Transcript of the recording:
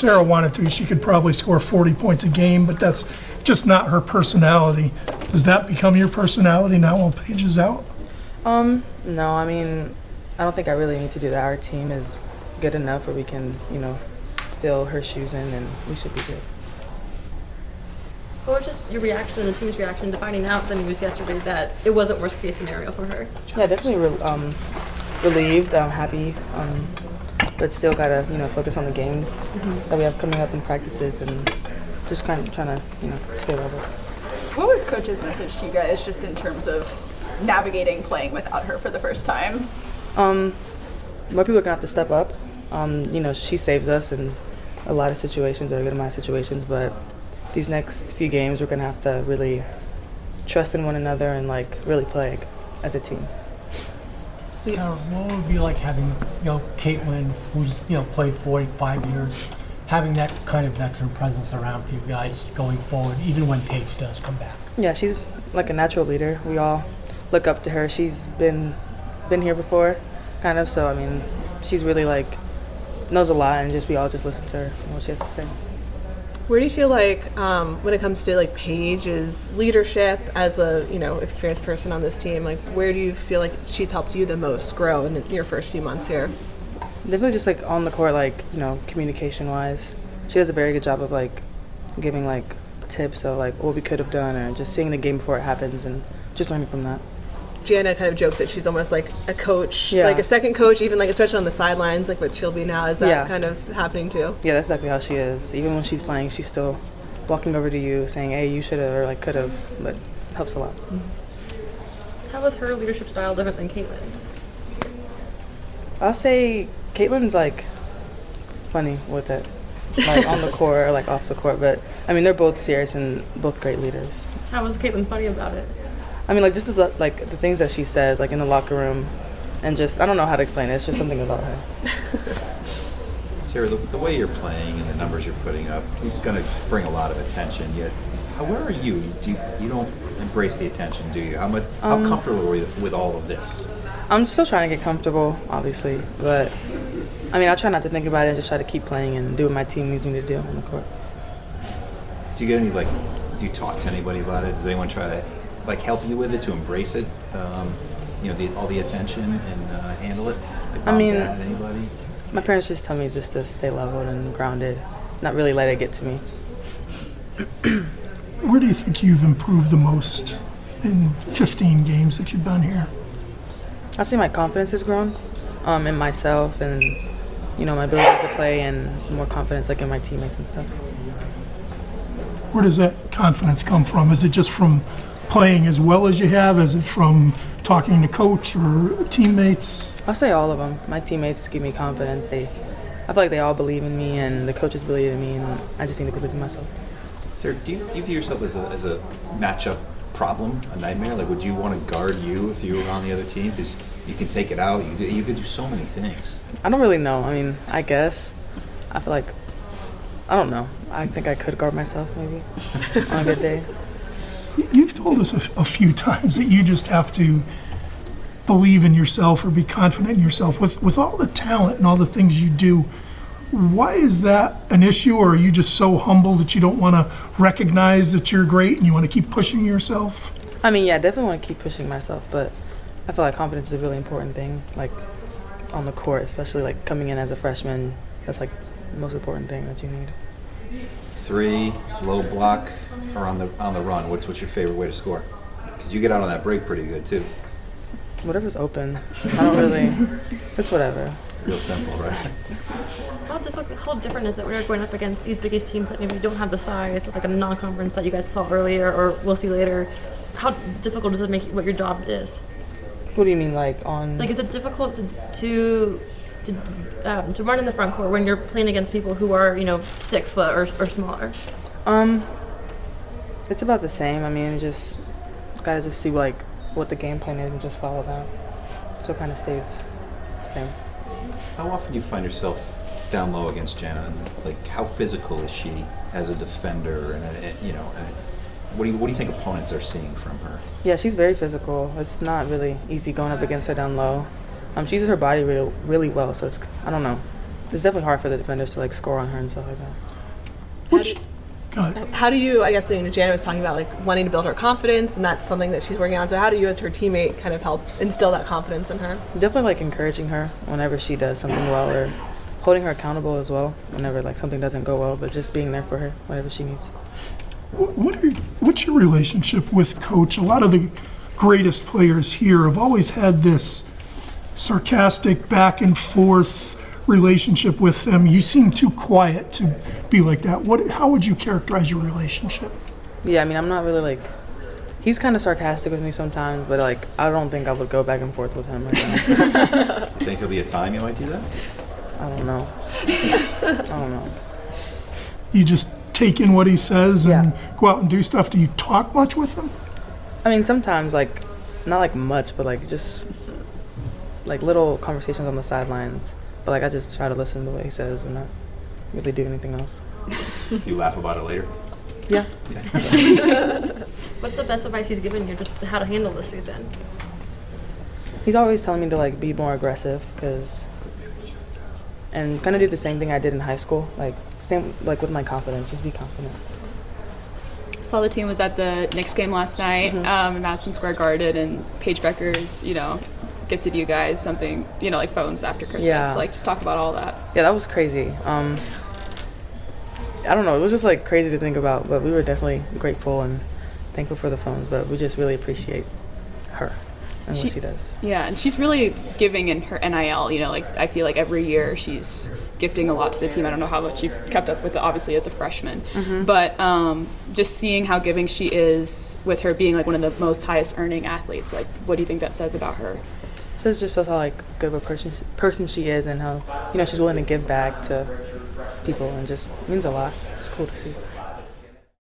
Sarah wanted to, she could probably score 40 points a game, but that's just not her personality. Does that become your personality now while Paige is out? No, I mean, I don't think I really need to do that. Our team is good enough where we can, fill her shoes in, and we should be good. What was just your reaction and the team's reaction to finding out the news yesterday that it wasn't worst case scenario for her? Yeah, definitely relieved, happy, but still gotta focus on the games that we have coming up in practices and just kind of trying to stay level. What was Coach's message to you guys just in terms of navigating playing without her for the first time? More people are gonna have to step up. She saves us in a lot of situations or a good amount of situations, but these next few games we're gonna have to really trust in one another and really play as a team. Sarah, what would it be like having, Caitlin, who's, played 45 years, having that kind of veteran presence around for you guys going forward, even when Paige does come back? Yeah, she's like a natural leader. We all look up to her. She's been here before, kind of, so, I mean, she's really, knows a lot, and we all just listen to her and what she has to say. Where do you feel like when it comes to Paige's leadership as a experienced person on this team, where do you feel like she's helped you the most grow in your first few months here? Definitely just on the court, communication wise, she does a very good job of giving tips of what we could have done, or just seeing the game before it happens and just learning from that. Gianna kind of joked that she's almost like a coach, yeah. like a second coach, even especially on the sidelines, what she'll be now. Is that yeah. kind of happening too? Yeah, that's exactly how she is. Even when she's playing, she's still walking over to you saying, hey, you should have or could have, but it helps a lot. Mm-hmm. How was her leadership style different than Caitlin's? I'll say Caitlin's funny with it, on the court or off the court, but I mean, they're both serious and both great leaders. How was Caitlin funny about it? I mean, just the things that she says, in the locker room, and I don't know how to explain it. It's just something about her. Sarah, the way you're playing and the numbers you're putting up, it's going to bring a lot of attention. Yet, where are you? You don't embrace the attention, do you? How comfortable are you with all of this? I'm still trying to get comfortable, obviously, but I mean, I try not to think about it and just try to keep playing and do what my team needs me to do on the court. Do you get any do you talk to anybody about it? Does anyone try to help you with it, to embrace it, all the attention and handle it? I mean, dad, anybody? My parents just tell me just to stay leveled and grounded, not really let it get to me. Where do you think you've improved the most in 15 games that you've been here? I see my confidence has grown in myself and, my ability to play, and more confidence in my teammates and stuff. Where does that confidence come from? Is it just from playing as well as you have? Is it from talking to coach or teammates? I'll say all of them. My teammates give me confidence. I feel like they all believe in me, and the coaches believe in me, and I just need to believe in myself. Sarah, do you view yourself as a matchup problem, a nightmare? Would you want to guard you if you were on the other team? Because you can take it out. You could do so many things. I don't really know. I mean, I guess. I feel like, I don't know. I think I could guard myself maybe on a good day. You've told us a few times that you just have to believe in yourself or be confident in yourself. With all the talent and all the things you do, why is that an issue, or are you just so humble that you don't want to recognize that you're great and you want to keep pushing yourself? I mean, yeah, I definitely want to keep pushing myself, but I feel like confidence is a really important thing, on the court, especially coming in as a freshman. That's the most important thing that you need. 3, low block, or on the run? What's your favorite way to score? Because you get out on that break pretty good too. Whatever's open. I don't really. It's whatever. Real simple, right? How different is it when you're going up against these biggest teams that maybe don't have the size, like a non-conference that you guys saw earlier, or we'll see later? How difficult does it make what your job is? What do you mean, on? Is it difficult to run in the front court when you're playing against people who are 6 foot or smaller? It's about the same. I mean, just gotta just see what the game plan is and just follow that. So it kind of stays the same. How often do you find yourself down low against Jana? And how physical is she as a defender? And what do you think opponents are seeing from her? Yeah, she's very physical. It's not really easy going up against her down low. She uses her body really, really well. So I don't know. it's definitely hard for the defenders to like score on her and stuff like that. Which, go ahead. How do you, I guess, Janet was talking about like wanting to build her confidence, and that's something that she's working on. So how do you, as her teammate, kind of help instill that confidence in her? Definitely like encouraging her whenever she does something well, or holding her accountable as well whenever like something doesn't go well, but just being there for her whenever she needs. What's your relationship with Coach? A lot of the greatest players here have always had this sarcastic back and forth relationship with them. You seem too quiet to be like that. How would you characterize your relationship? Yeah, I mean, I'm not really like, he's kind of sarcastic with me sometimes, but like, I don't think I would go back and forth with him like that. You think there'll be a time you might do that? I don't know. I don't know. You just take in what he says and Yeah. go out and do stuff. Do you talk much with him? I mean, sometimes like, not like much, but like just like little conversations on the sidelines. But like, I just try to listen to what he says and not really do anything else. You laugh about it later? Yeah. What's the best advice he's given you just how to handle this season? He's always telling me to like be more aggressive, and kind of do the same thing I did in high school. Like stand like with my confidence, just be confident. Saw the team was at the Knicks game last night in Madison Square Garden, and Paige Becker's, gifted you guys something, like phones after Christmas. Yeah. Like, just talk about all that. Yeah, that was crazy. I don't know, it was just like crazy to think about, but we were definitely grateful and thankful for the phones, but we just really appreciate her and what she does. Yeah, and she's really giving in her NIL. I feel like every year she's gifting a lot to the team. I don't know how much you've kept up with it, obviously, as a freshman. But just seeing how giving she is with her being like one of the most highest earning athletes, like, what do you think that says about her? So it just shows how like good of a person she is, and how she's willing to give back to people, and just means a lot. It's cool to see.